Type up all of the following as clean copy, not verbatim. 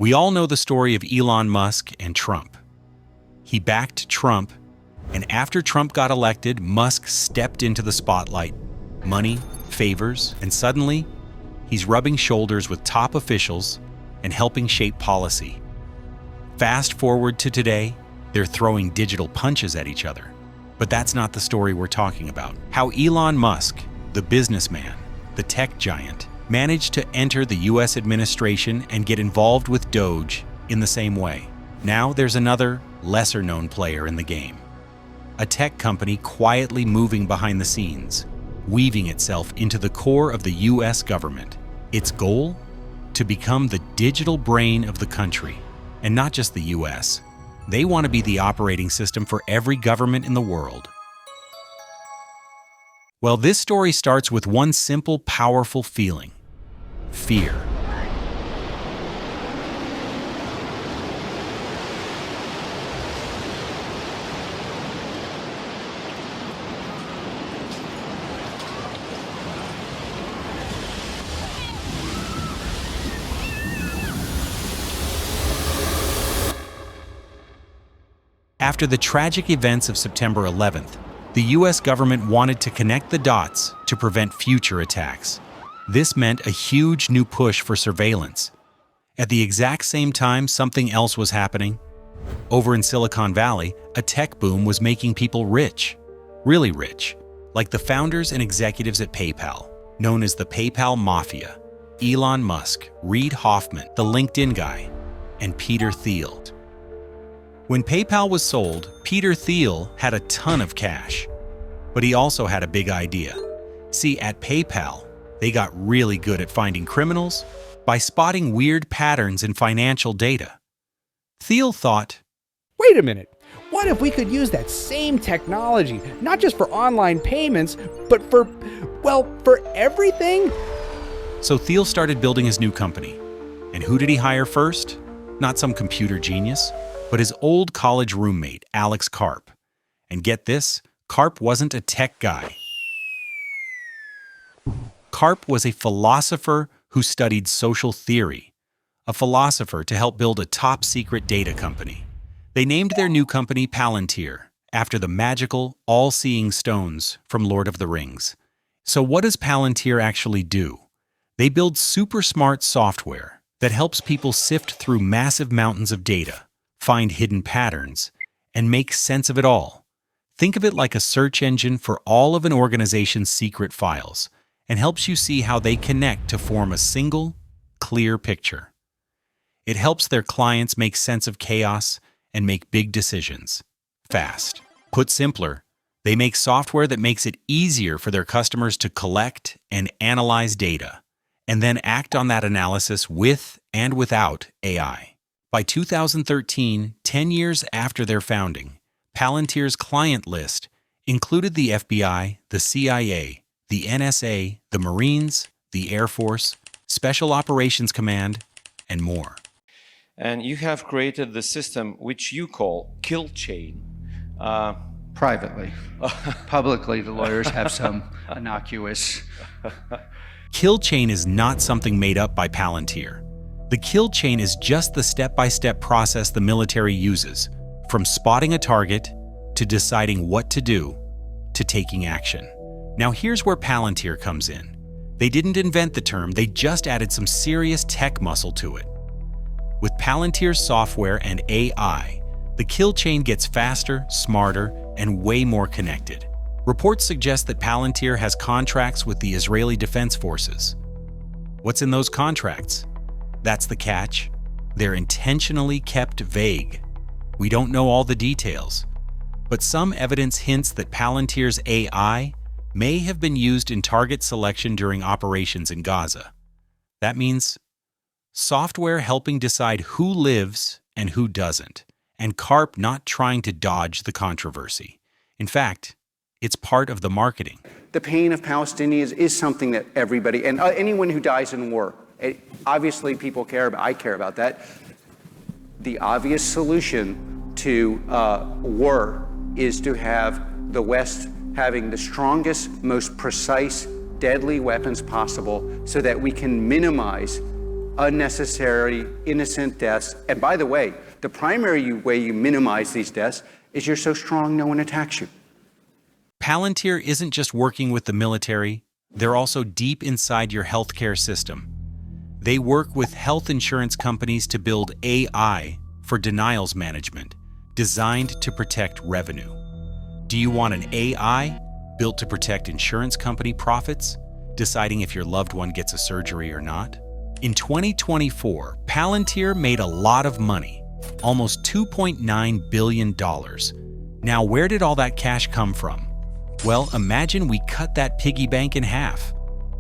We all know the story of Elon Musk and Trump. He backed Trump, and after Trump got elected, Musk stepped into the spotlight. Money, favors, and suddenly, he's rubbing shoulders with top officials and helping shape policy. Fast forward to today, they're throwing digital punches at each other. But that's not the story we're talking about. How Elon Musk, the businessman, the tech giant, managed to enter the US administration and get involved with Doge in the same way. Now there's another, lesser-known player in the game. A tech company quietly moving behind the scenes, weaving itself into the core of the US government. Its goal? To become the digital brain of the country. And not just the US. They want to be the operating system for every government in the world. Well, this story starts with one simple, powerful feeling: fear. After the tragic events of September 11th, the US government wanted to connect the dots to prevent future attacks. This meant a huge new push for surveillance. At the exact same time, something else was happening. Over in Silicon Valley, a tech boom was making people rich. Really rich. Like the founders and executives at PayPal, known as the PayPal Mafia. Elon Musk, Reid Hoffman, the LinkedIn guy, and Peter Thiel. When PayPal was sold, Peter Thiel had a ton of cash. But he also had a big idea. See, at PayPal, they got really good at finding criminals by spotting weird patterns in financial data. Thiel thought, wait a minute, what if we could use that same technology, not just for online payments, but for everything? So Thiel started building his new company. And who did he hire first? Not some computer genius, but his old college roommate, Alex Karp. And get this, Karp wasn't a tech guy. Karp was a philosopher who studied social theory, a philosopher to help build a top-secret data company. They named their new company Palantir, after the magical, all-seeing stones from Lord of the Rings. So what does Palantir actually do? They build super smart software that helps people sift through massive mountains of data, find hidden patterns, and make sense of it all. Think of it like a search engine for all of an organization's secret files, and helps you see how they connect to form a single, clear picture. It helps their clients make sense of chaos and make big decisions, fast. Put simpler, they make software that makes it easier for their customers to collect and analyze data, and then act on that analysis with and without AI. By 2013, 10 years after their founding, Palantir's client list included the FBI, the CIA, the NSA, the Marines, the Air Force, Special Operations Command, and more. And you have created the system which you call kill chain. Privately. Publicly, the lawyers have some innocuous. Kill chain is not something made up by Palantir. The kill chain is just the step-by-step process the military uses, from spotting a target, to deciding what to do, to taking action. Now here's where Palantir comes in. They didn't invent the term, they just added some serious tech muscle to it. With Palantir's software and AI, the kill chain gets faster, smarter, and way more connected. Reports suggest that Palantir has contracts with the Israeli Defense Forces. What's in those contracts? That's the catch. They're intentionally kept vague. We don't know all the details, but some evidence hints that Palantir's AI may have been used in target selection during operations in Gaza. That means software helping decide who lives and who doesn't, and Karp not trying to dodge the controversy. In fact, it's part of the marketing. The pain of Palestinians is something that everybody, and anyone who dies in war, obviously people care about, I care about that. The obvious solution to war is to have the West having the strongest, most precise, deadly weapons possible so that we can minimize unnecessary, innocent deaths. And by the way, the primary way you minimize these deaths is you're so strong no one attacks you. Palantir isn't just working with the military, they're also deep inside your healthcare system. They work with health insurance companies to build AI for denials management, designed to protect revenue. Do you want an AI built to protect insurance company profits, deciding if your loved one gets a surgery or not? In 2024, Palantir made a lot of money, almost $2.9 billion. Now, where did all that cash come from? Well, imagine we cut that piggy bank in half.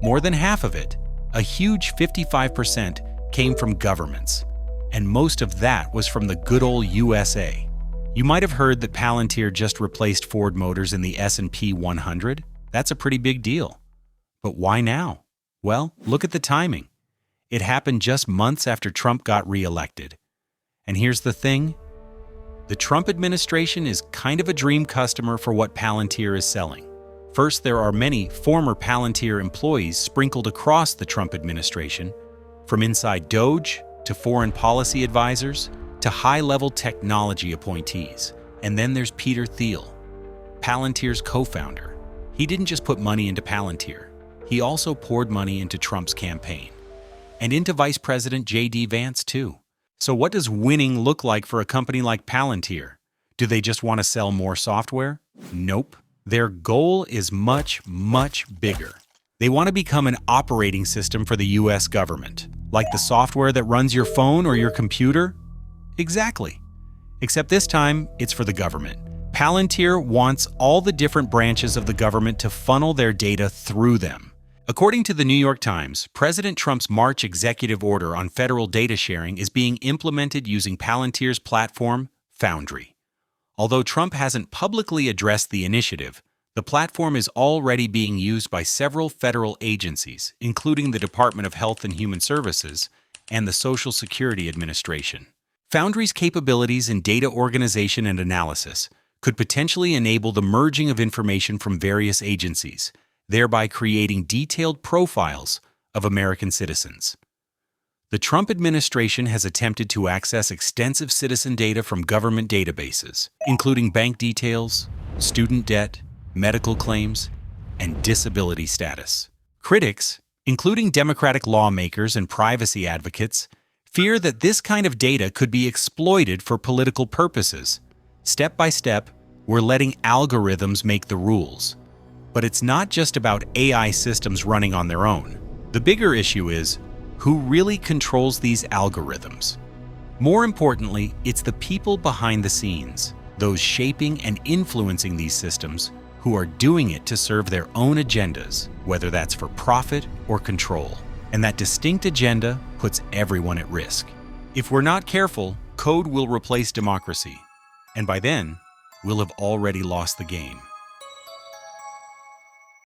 More than half of it, a huge 55%, came from governments, and most of that was from the good old USA. You might have heard that Palantir just replaced Ford Motors in the S&P 100. That's a pretty big deal. But why now? Well, look at the timing. It happened just months after Trump got reelected. And here's the thing. The Trump administration is kind of a dream customer for what Palantir is selling. First, there are many former Palantir employees sprinkled across the Trump administration, from inside DOGE to foreign policy advisors to high-level technology appointees. And then there's Peter Thiel, Palantir's co-founder. He didn't just put money into Palantir. He also poured money into Trump's campaign. And into Vice President J.D. Vance, too. So what does winning look like for a company like Palantir? Do they just want to sell more software? Nope. Their goal is much, much bigger. They want to become an operating system for the US government, like the software that runs your phone or your computer. Exactly. Except this time, it's for the government. Palantir wants all the different branches of the government to funnel their data through them. According to the New York Times, President Trump's March executive order on federal data sharing is being implemented using Palantir's platform, Foundry. Although Trump hasn't publicly addressed the initiative, the platform is already being used by several federal agencies, including the Department of Health and Human Services and the Social Security Administration. Foundry's capabilities in data organization and analysis could potentially enable the merging of information from various agencies, thereby creating detailed profiles of American citizens. The Trump administration has attempted to access extensive citizen data from government databases, including bank details, student debt, medical claims, and disability status. Critics, including Democratic lawmakers and privacy advocates, fear that this kind of data could be exploited for political purposes. Step by step, we're letting algorithms make the rules. But it's not just about AI systems running on their own. The bigger issue is, who really controls these algorithms? More importantly, it's the people behind the scenes, those shaping and influencing these systems, who are doing it to serve their own agendas, whether that's for profit or control. And that distinct agenda puts everyone at risk. If we're not careful, code will replace democracy. And by then, we'll have already lost the game.